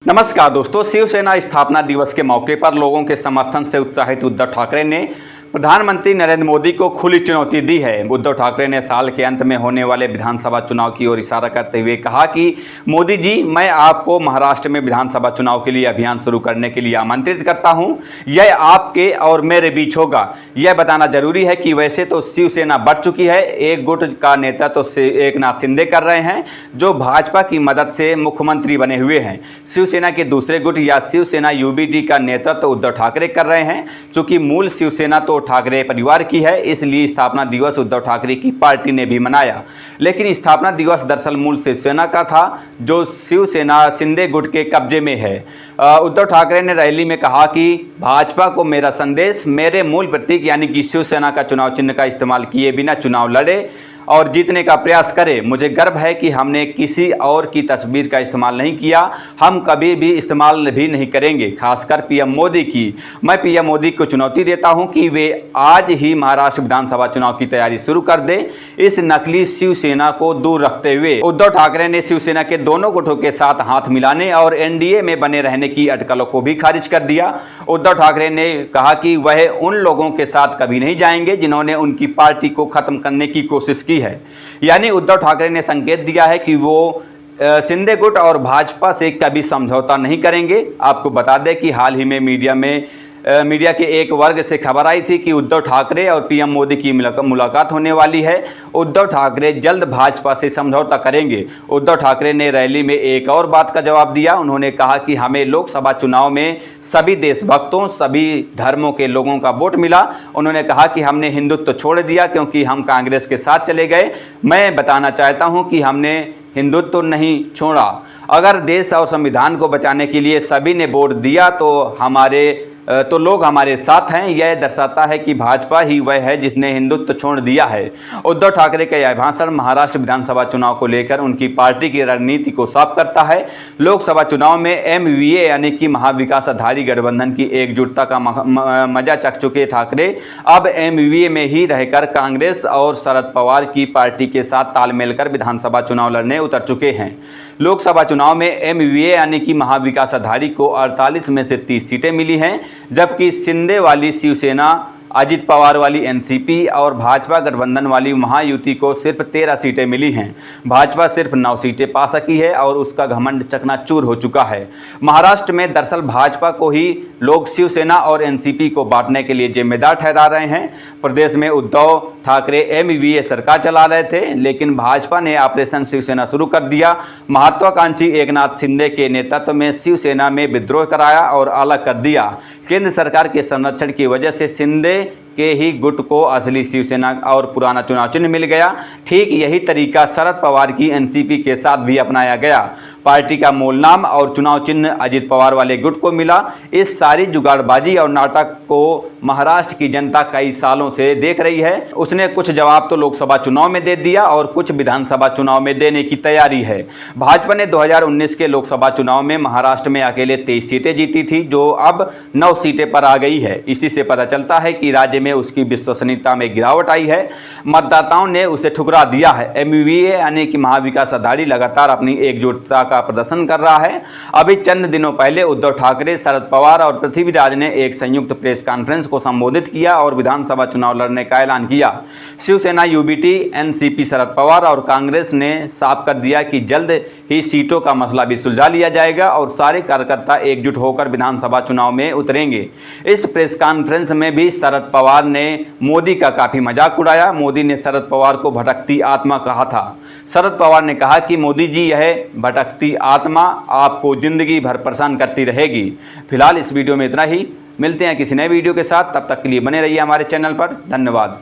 नमस्कार दोस्तों, शिवसेना स्थापना दिवस के मौके पर लोगों के समर्थन से उत्साहित उद्धव ठाकरे ने प्रधानमंत्री नरेंद्र मोदी को खुली चुनौती दी है। उद्धव ठाकरे ने साल के अंत में होने वाले विधानसभा चुनाव की ओर इशारा करते हुए कहा कि मोदी जी, मैं आपको महाराष्ट्र में विधानसभा चुनाव के लिए अभियान शुरू करने के लिए आमंत्रित करता हूं। यह आपके और मेरे बीच होगा। यह बताना जरूरी है कि वैसे तो शिवसेना बढ़ चुकी है। एक गुट का नेतृत्व तो एकनाथ शिंदे कर रहे हैं, जो भाजपा की मदद से मुख्यमंत्री बने हुए हैं। शिवसेना के दूसरे गुट या शिवसेना यूबीडी का नेतृत्व उद्धव ठाकरे कर रहे हैं। चूंकि मूल शिवसेना तो ठाकरे परिवार की है, इसलिए स्थापना दिवस उद्धव ठाकरे की पार्टी ने भी मनाया। लेकिन स्थापना दिवस दरअसल मूल शिवसेना का था, जो शिवसेना शिंदे गुट के कब्जे में है। उद्धव ठाकरे ने रैली में कहा कि भाजपा को मेरा संदेश, मेरे मूल प्रतीक यानी कि शिवसेना का चुनाव चिन्ह का इस्तेमाल किए बिना चुनाव लड़े और जीतने का प्रयास करें। मुझे गर्व है कि हमने किसी और की तस्वीर का इस्तेमाल नहीं किया, हम कभी भी इस्तेमाल भी नहीं करेंगे, खासकर पीएम मोदी की। मैं पीएम मोदी को चुनौती देता हूं कि वे आज ही महाराष्ट्र विधानसभा चुनाव की तैयारी शुरू कर दें, इस नकली शिवसेना को दूर रखते हुए। उद्धव ठाकरे ने शिवसेना के दोनों गुटों के साथ हाथ मिलाने और एनडीए में बने रहने की अटकलों को भी खारिज कर दिया। उद्धव ठाकरे ने कहा कि वह उन लोगों के साथ कभी नहीं जाएंगे जिन्होंने उनकी पार्टी को खत्म करने की कोशिश की है। यानी उद्धव ठाकरे ने संकेत दिया है कि वो शिंदे गुट और भाजपा से कभी समझौता नहीं करेंगे। आपको बता दें कि हाल ही में मीडिया के एक वर्ग से खबर आई थी कि उद्धव ठाकरे और पीएम मोदी की मुलाकात होने वाली है। उद्धव ठाकरे जल्द भाजपा से समझौता करेंगे। उद्धव ठाकरे ने रैली में एक और बात का जवाब दिया। उन्होंने कहा कि हमें लोकसभा चुनाव में सभी देशभक्तों, सभी धर्मों के लोगों का वोट मिला। उन्होंने कहा कि हमने हिंदुत्व छोड़ दिया क्योंकि हम कांग्रेस के साथ चले गए। मैं बताना चाहता हूं कि हमने हिंदुत्व नहीं छोड़ा। अगर देश और संविधान को बचाने के लिए सभी ने वोट दिया तो लोग हमारे साथ हैं। यह दर्शाता है कि भाजपा ही वह है जिसने हिंदुत्व छोड़ दिया है। उद्धव ठाकरे का यह भाषण महाराष्ट्र विधानसभा चुनाव को लेकर उनकी पार्टी की रणनीति को साफ करता है। लोकसभा चुनाव में एमवीए यानी कि महाविकास आघाड़ी गठबंधन की एकजुटता का मजा चख चुके ठाकरे अब एमवीए में ही रहकर कांग्रेस और शरद पवार की पार्टी के साथ तालमेल कर विधानसभा चुनाव लड़ने उतर चुके हैं। लोकसभा चुनाव में एमवीए यानी कि महाविकास आघाड़ी को 48 में से 30 सीटें मिली हैं, जबकि शिंदे वाली शिवसेना, अजित पवार वाली एनसीपी और भाजपा गठबंधन वाली महायुति को सिर्फ 13 सीटें मिली हैं। भाजपा सिर्फ 9 सीटें पा सकी है और उसका घमंड चकनाचूर हो चुका है। महाराष्ट्र में दरअसल भाजपा को ही लोग शिवसेना और एनसीपी को बांटने के लिए जिम्मेदार ठहरा रहे हैं। प्रदेश में उद्धव ठाकरे एमवीए सरकार चला रहे थे, लेकिन भाजपा ने ऑपरेशन शिवसेना शुरू कर दिया। महत्वाकांक्षी एकनाथ शिंदे के नेतृत्व में शिवसेना में विद्रोह कराया और अलग कर दिया। केंद्र सरकार के संरक्षण की वजह से शिंदे के ही गुट को असली शिवसेना और पुराना चुनाव चिन्ह मिल गया। ठीक यही तरीका शरद पवार की एनसीपी के साथ भी अपनाया गया। पार्टी का मूल नाम और चुनाव चिन्ह अजित पवार वाले गुट को मिला। इस सारी जुगाड़बाजी और नाटक को महाराष्ट्र की जनता कई सालों से देख रही है। उसने कुछ जवाब तो लोकसभा चुनाव में दे दिया और कुछ विधानसभा चुनाव में देने की तैयारी है। भाजपा ने 2019 के लोकसभा चुनाव में महाराष्ट्र में अकेले 23 सीटें जीती थी, जो अब 9 सीटें पर आ गई है। इसी से पता चलता है कि राज्य में उसकी विश्वसनीयता में गिरावट आई है। मतदाताओं ने उसे ठुकरा दिया है। एमवीए यानी कि महाविकास आघाड़ी लगातार अपनी एकजुटता का प्रदर्शन कर रहा है। अभी चंद दिनों पहले उद्धव ठाकरे, शरद पवार और पृथ्वीराज ने एक संयुक्त प्रेस कॉन्फ्रेंस को संबोधित किया और विधानसभा चुनाव लड़ने का ऐलान किया। शिवसेना, यूबीटी, एनसीपी, शरद पवार और कांग्रेस ने साफ कर दिया कि जल्द ही सीटों का मसला भी सुलझा लिया जाएगा और सारे कार्यकर्ता एकजुट होकर विधानसभा चुनाव में उतरेंगे। इस प्रेस कॉन्फ्रेंस में भी शरद पवार ने मोदी का काफी मजाक उड़ाया। मोदी ने शरद पवार को भटकती आत्मा कहा था। शरद पवार ने कहा कि मोदी जी, यह भटकती आत्मा आपको जिंदगी भर परेशान करती रहेगी। फिलहाल इस वीडियो में इतना ही। मिलते हैं किसी नए वीडियो के साथ, तब तक के लिए बने रहिए हमारे चैनल पर। धन्यवाद।